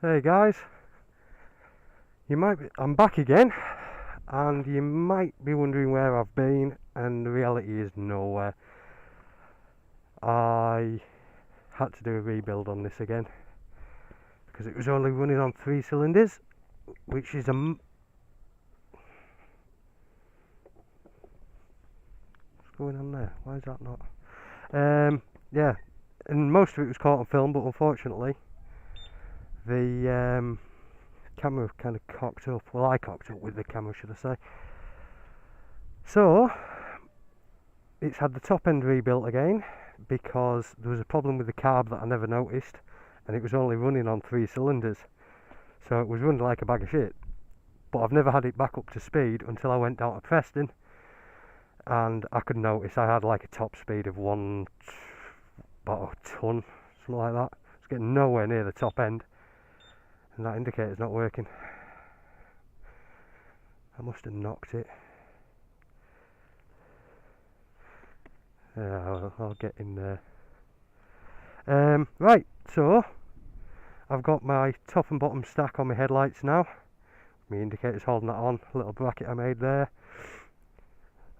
Hey guys, I'm back again, and you might be wondering where I've been, and the reality is nowhere. I had to do a rebuild on this again because it was only running on 3 cylinders, which is what's going on there? Why is that not? Yeah, and most of it was caught on film, but unfortunately, the camera kind of cocked up. Well, I cocked up with the camera, should I say? So it's had the top end rebuilt again because there was a problem with the carb that I never noticed, and it was only running on 3 cylinders, so it was running like a bag of shit. But I've never had it back up to speed until I went down to Preston, and I could notice I had like a top speed of about a ton, something like that. It's getting nowhere near the top end, and that indicator's not working. I must have knocked it. I'll get in there. Right, so I've got my top and bottom stack on my headlights now. My indicator's holding that on, a little bracket I made there.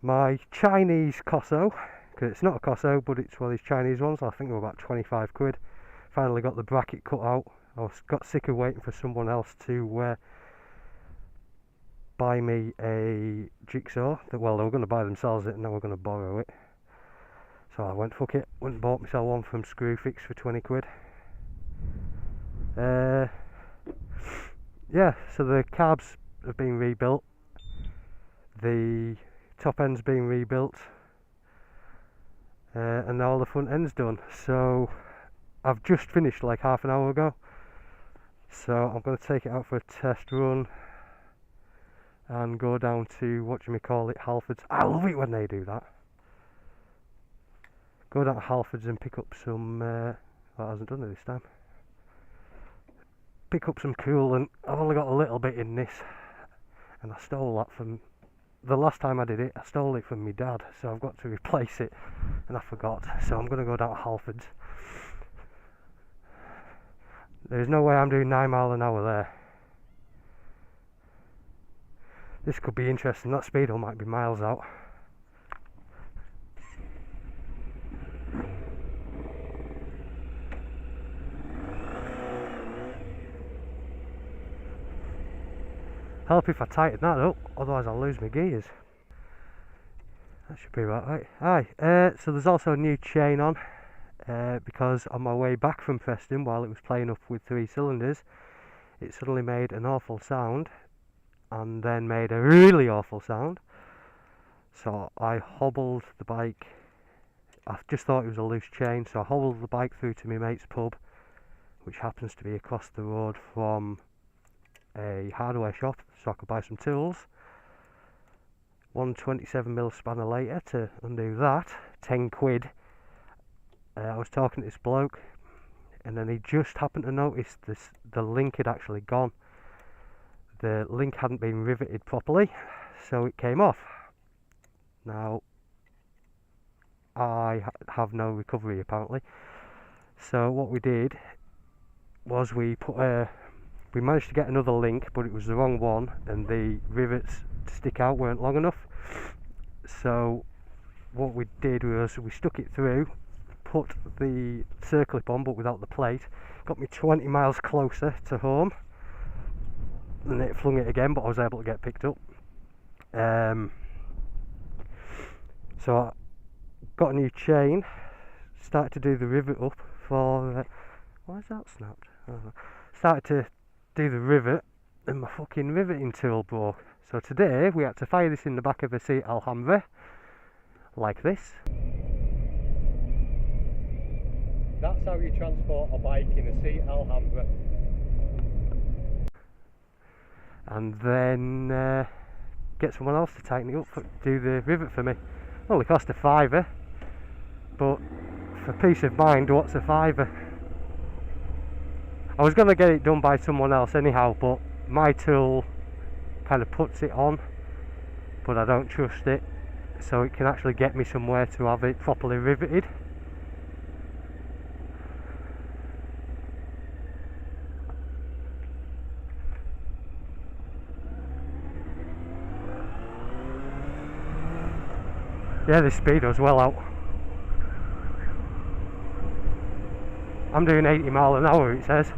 My Chinese Cosso, because it's not a Cosso, but it's one of these Chinese ones. I think they were about 25 quid. Finally got the bracket cut out. Got sick of waiting for someone else to buy me a jigsaw. Well, they were going to buy themselves it, and now we're going to borrow it. So I went, fuck it, went and bought myself one from Screwfix for 20 quid. Yeah, so the carbs have been rebuilt, the top end's been rebuilt, and now all the front end's done. So I've just finished like half an hour ago, so I'm going to take it out for a test run and go down to, Halfords. I love it when they do that. Go down to Halfords and pick up some, well, it hasn't done it this time. Pick up some coolant. I've only got a little bit in this, and I stole that from, the last time I did it, I stole it from my dad, so I've got to replace it, and I forgot, so I'm going to go down to Halfords. There's no way I'm doing 9 miles an hour there. This could be interesting. That speedo might be miles out. Help if I tighten that up, otherwise I'll lose my gears. That should be right. Aye, so there's also a new chain on, because on my way back from Preston, while it was playing up with 3 cylinders, it suddenly made an awful sound, and then made a really awful sound. So I hobbled the bike. I just thought it was a loose chain, so I hobbled the bike through to my mate's pub, which happens to be across the road from a hardware shop, so I could buy some tools. 127mm spanner later to undo that, 10 quid. I was talking to this bloke, and then he just happened to notice the link had actually gone. The link hadn't been riveted properly, so it came off. Now I have no recovery apparently, so what we did was we managed to get another link, but it was the wrong one, and the rivets to stick out weren't long enough. So what we did was we stuck it through, put the circlip on but without the plate, got me 20 miles closer to home, and it flung it again, but I was able to get picked up. So I got a new chain, started to do the rivet up for why is that snapped? Started to do the rivet, and my fucking riveting tool broke. So today we had to fire this in the back of a Seat Alhambra like this. That's how you transport a bike in a Seat Alhambra. And then get someone else to tighten it up, do the rivet for me. Only cost a £5, but for peace of mind, what's a £5? I was going to get it done by someone else anyhow, but my tool kind of puts it on, but I don't trust it, so it can actually get me somewhere to have it properly riveted. Yeah, this speedo's well out. I'm doing 80 mile an hour, it says.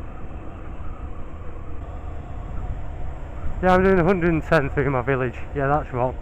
Yeah, I'm doing 110 through my village. Yeah, that's wrong.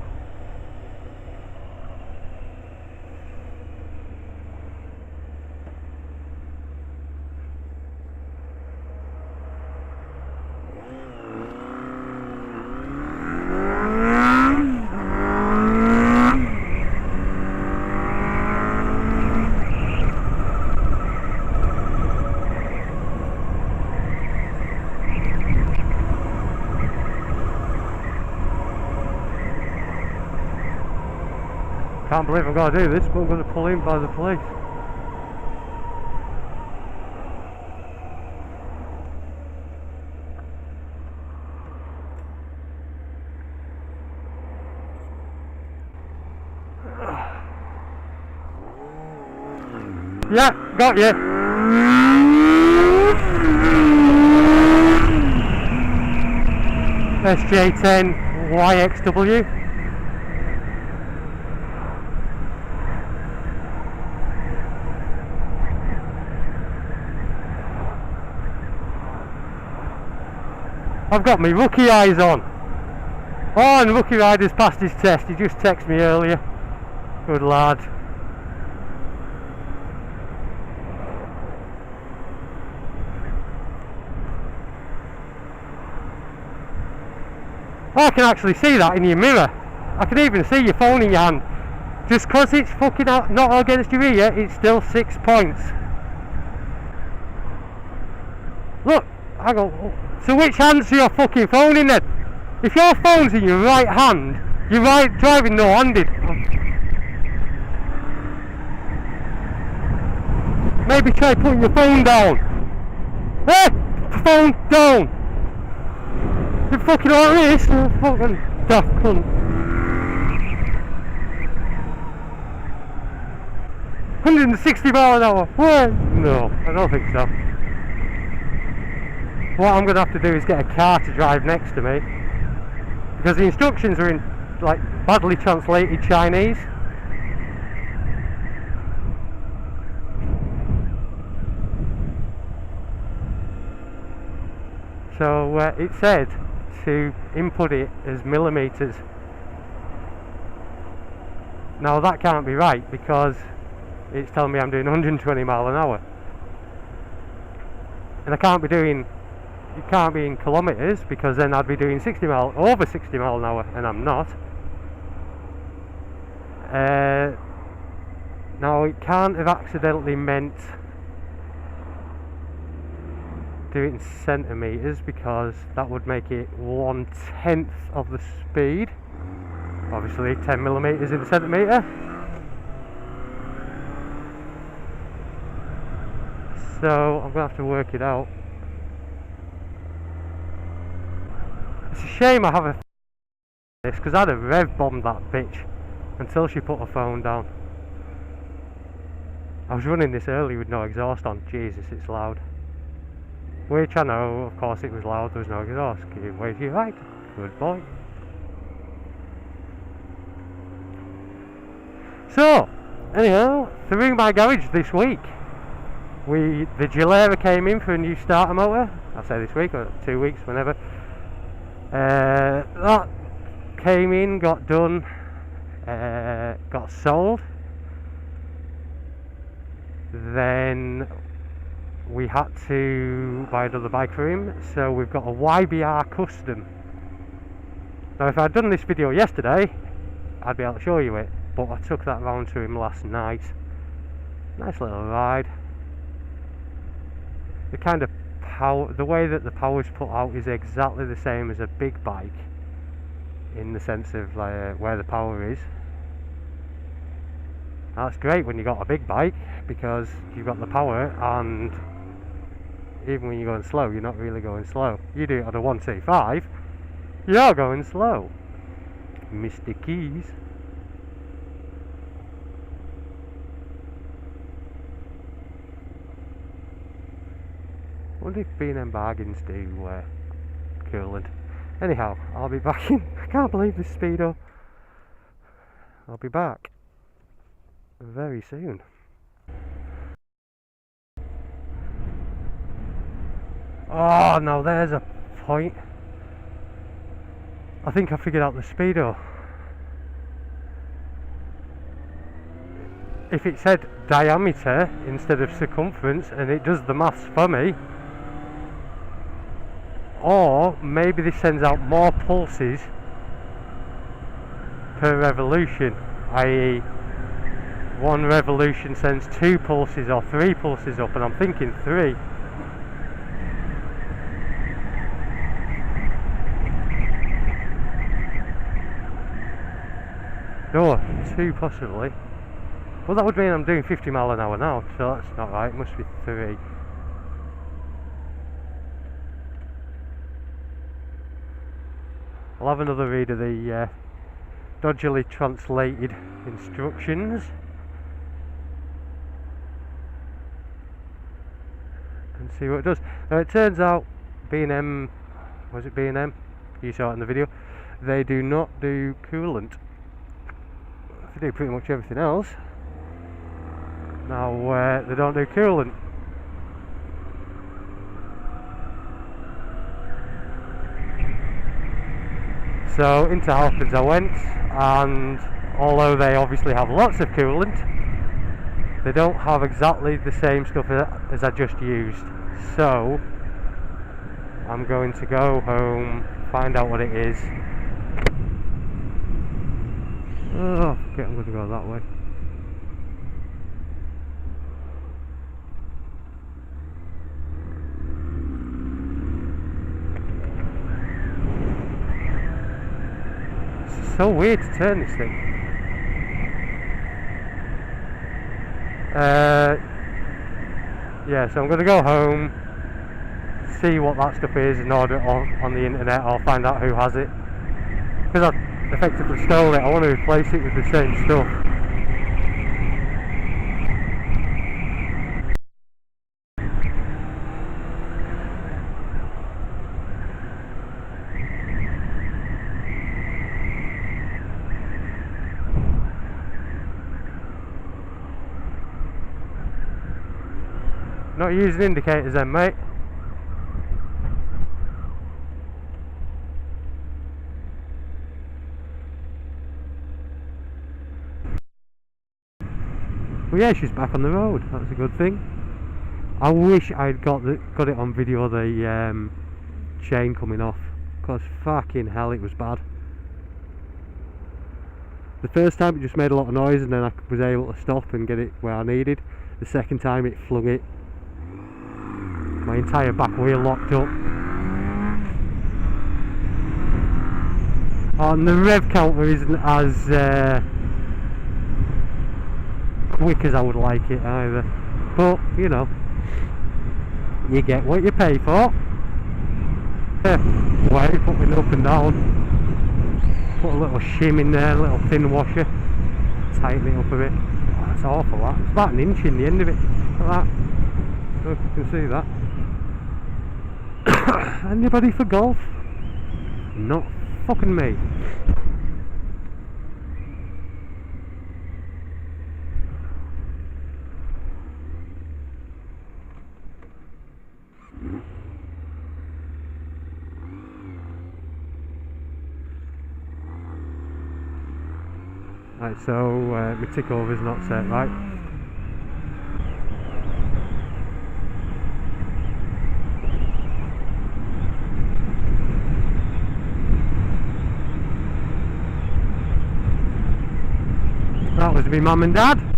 Can't believe I've got to do this, but I'm going to pull in by the police. Yeah, got you. SJ10YXW. I've got my rookie eyes on. Oh, and Rookie Rider's passed his test. He just texted me earlier. Good lad. I can actually see that in your mirror. I can even see your phone in your hand. Just because it's fucking out, not against your ear, it's still 6 points. Look, I go. So which hand's your fucking phone in then? If your phone's in your right hand, you're right driving no-handed. Maybe try putting your phone down. Hey! Phone down! You fucking like this, you fucking daft cunt. 160 mile an hour. What? No, I don't think so. What I'm going to have to do is get a car to drive next to me, because the instructions are in like badly translated Chinese. So it said to input it as millimeters. Now that can't be right, because it's telling me I'm doing 120 mile an hour, and I can't be doing. It can't be in kilometres, because then I'd be doing over 60 mile an hour, and I'm not. Now it can't have accidentally meant do it in centimetres, because that would make it 1/10 of the speed. Obviously 10 millimetres in a centimetre. So I'm going to have to work it out. It's a shame I have this, because I'd have rev bombed that bitch until she put her phone down. I was running this early with no exhaust on. Jesus, it's loud. Which I know, of course it was loud, there was no exhaust. Give way to your right. Good boy. So, anyhow, through my garage this week, the Gilera came in for a new starter motor. I say this week, or 2 weeks, whenever. That came in, got done, got sold. Then we had to buy another bike for him, so we've got a YBR Custom. Now if I'd done this video yesterday, I'd be able to show you it, but I took that round to him last night. Nice little ride. The kind of power, the way that the power's put out is exactly the same as a big bike, in the sense of where the power is. That's great when you got a big bike, because you've got the power, and even when you're going slow, you're not really going slow. You do it on a 125, you're going slow. Mr. Keys. Wonder if B&M bargains do coolant. Anyhow, I'll be back in. I can't believe this speedo. I'll be back. very soon. Oh, now there's a point. I think I figured out the speedo. If it said diameter instead of circumference, and it does the maths for me, or maybe this sends out more pulses per revolution, i.e. one revolution sends 2 pulses or 3 pulses up, and I'm thinking 3. No, 2 possibly. Well, that would mean I'm doing 50 mile an hour now, so that's not right, it must be 3. I'll have another read of the dodgily translated instructions and see what it does. Now it turns out B&M, was it B&M? You saw it in the video. They do not do coolant. They do pretty much everything else. Now they don't do coolant. So into Halfords I went, and although they obviously have lots of coolant, they don't have exactly the same stuff as I just used. So I'm going to go home, find out what it is. Oh, okay, I'm going to go that way. It's so weird to turn this thing. Yeah, so I'm going to go home, see what that stuff is, and order it on the internet. I'll find out who has it, because I effectively stole it. I want to replace it with the same stuff. Not using indicators then, mate. Well, yeah, she's back on the road. That's a good thing. I wish I'd got it on video, the chain coming off, because fucking hell, it was bad. The first time it just made a lot of noise, and then I was able to stop and get it where I needed. The second time it flung it. My entire back wheel locked up. And the rev counter isn't as quick as I would like it either. But, you know, you get what you pay for. Way, putting up and down. Put a little shim in there, a little thin washer. Tighten it up a bit. Oh, that's awful, that. It's about an inch in the end of it. Look at that. I don't know if you can see that. Anybody for golf? Not fucking me. Right, so my tick over's not set right. That was me mum and dad.